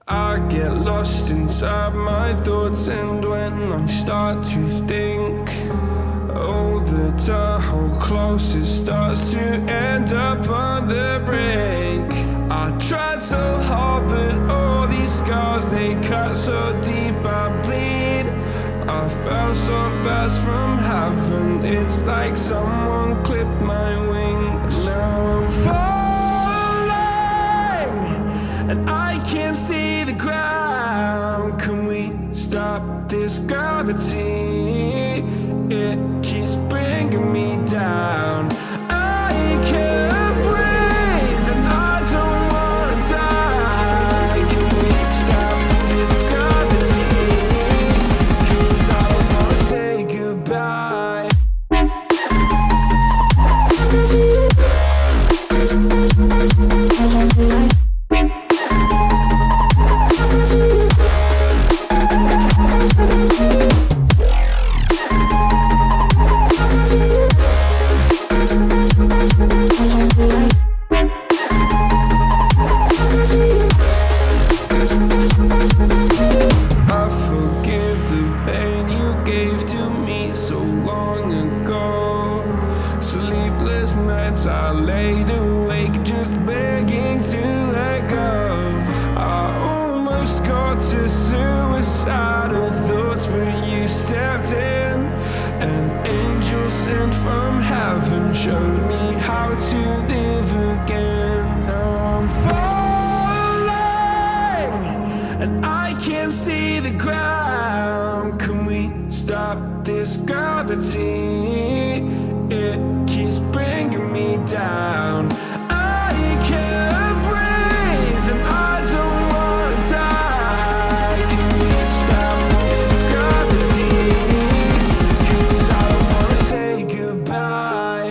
I get lost inside my thoughts, and when I start to think, oh, the door closest starts to end up on the brink. I tried so hard, but all these scars, they cut so deep I bleed. I fell so fast from heaven, it's like someone clipped my wings. Now I'm falling, and I can't see the ground. Can we stop this gravity? It keeps bringing me down. I can't breathe, and I don't wanna die. Can we stop this gravity? 'Cause I don't wanna say goodbye. I laid awake just begging to let go. I almost got to suicidal thoughts, but you stepped in. An angel sent from heaven showed me how to live again. Now I'm falling, and I can't see the ground. Can we stop this gravity? It keeps bringing me down. I can't breathe, and I don't wanna die. Can we stop this gravity? 'Cause I don't wanna say goodbye.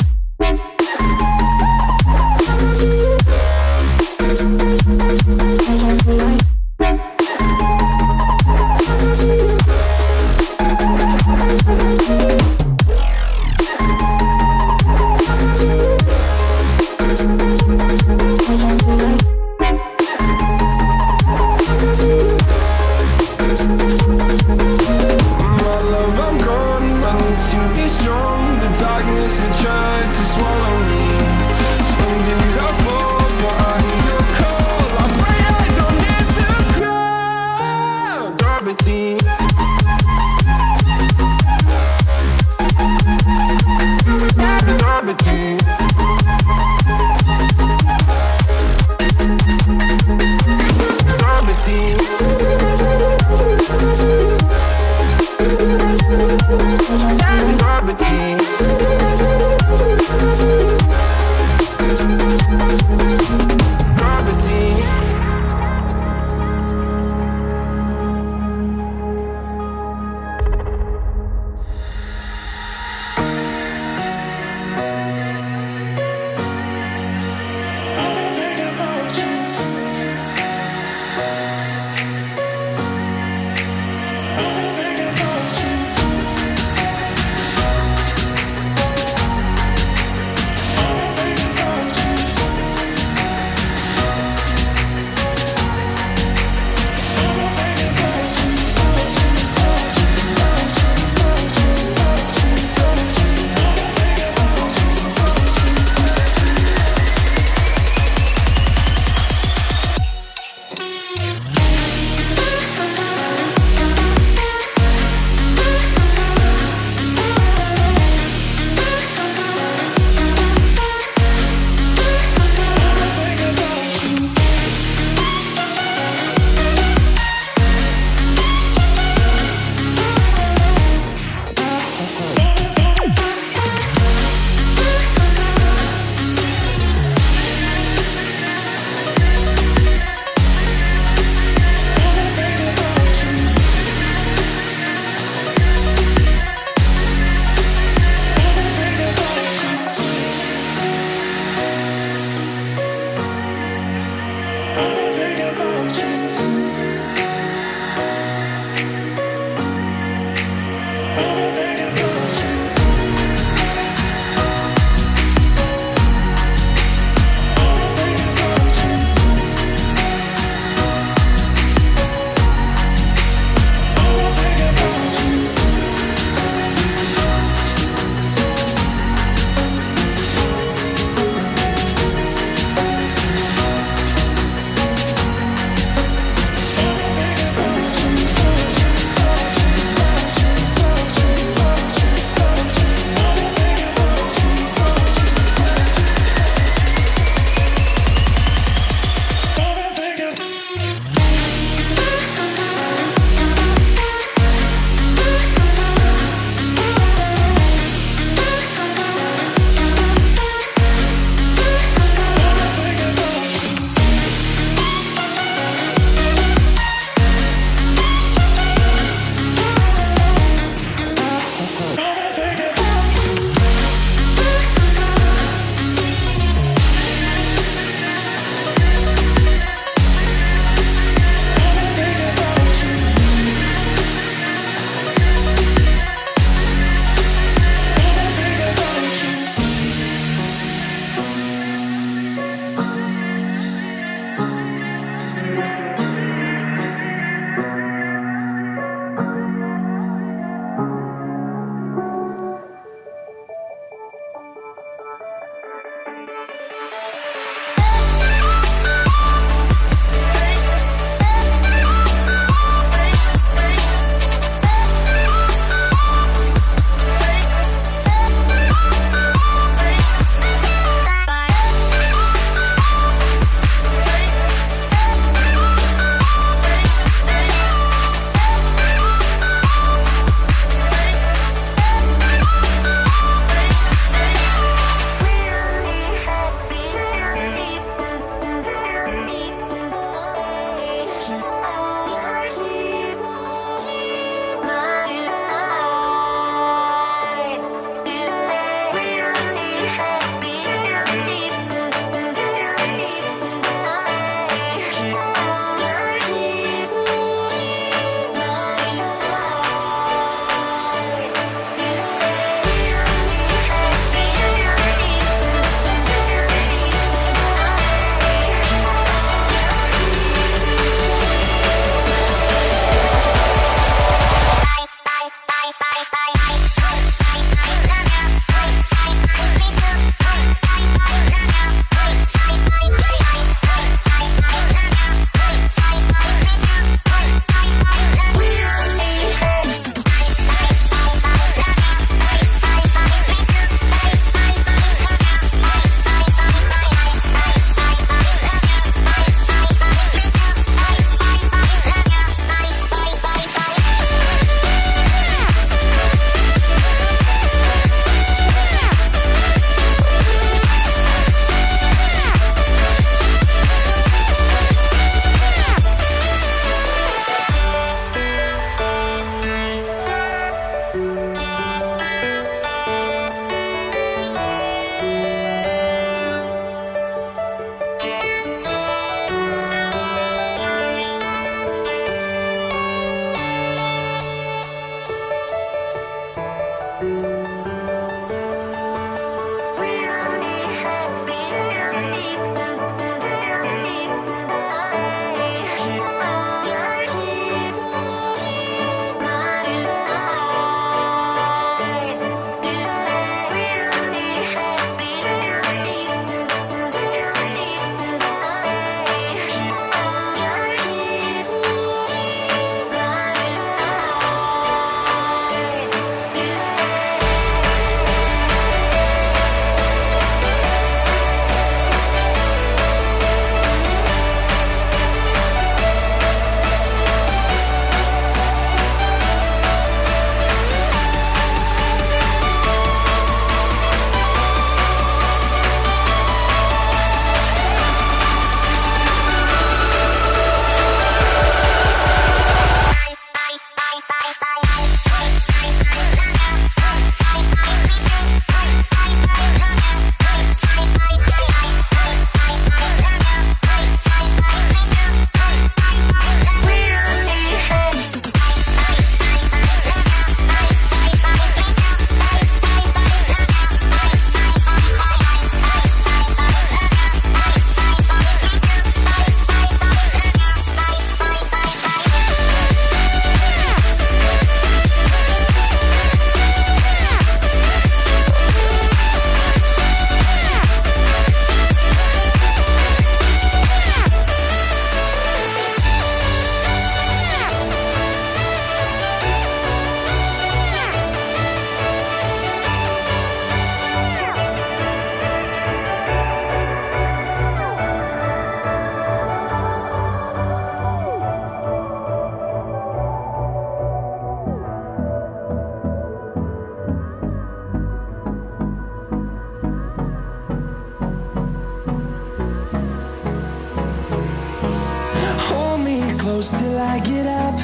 close till I get up.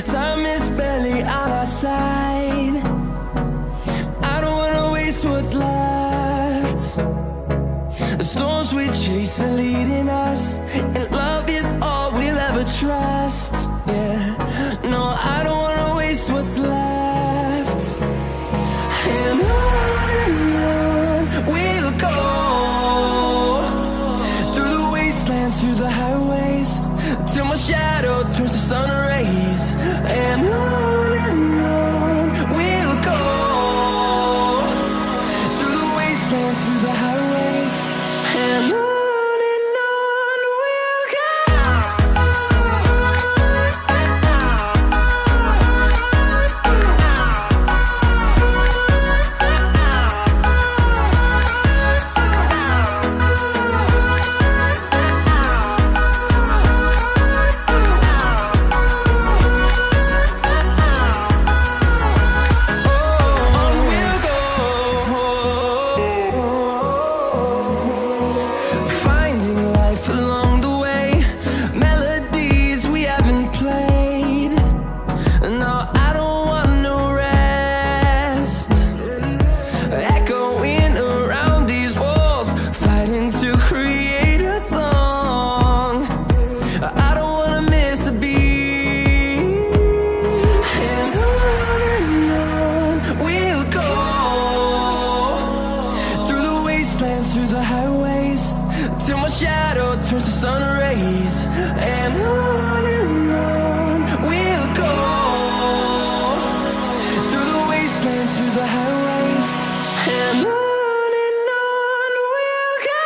Time is barely on our side. I don't wanna waste what's left. The storms we chase are leading us, and love is all we'll ever trust. Yeah, no, I don't wanna waste what's left. And on we'll go, through the wastelands, through the highways, till my shadow turns to sun rays. And on we'll go, through the wastelands, through the highways, and on we'll go. Through the highways, till my shadow turns to sun rays. And on we'll go, through the wastelands, through the highways, and on we'll go.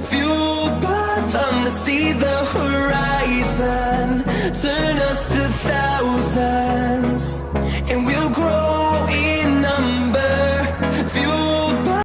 Fueled by them to see the horizon, turn us to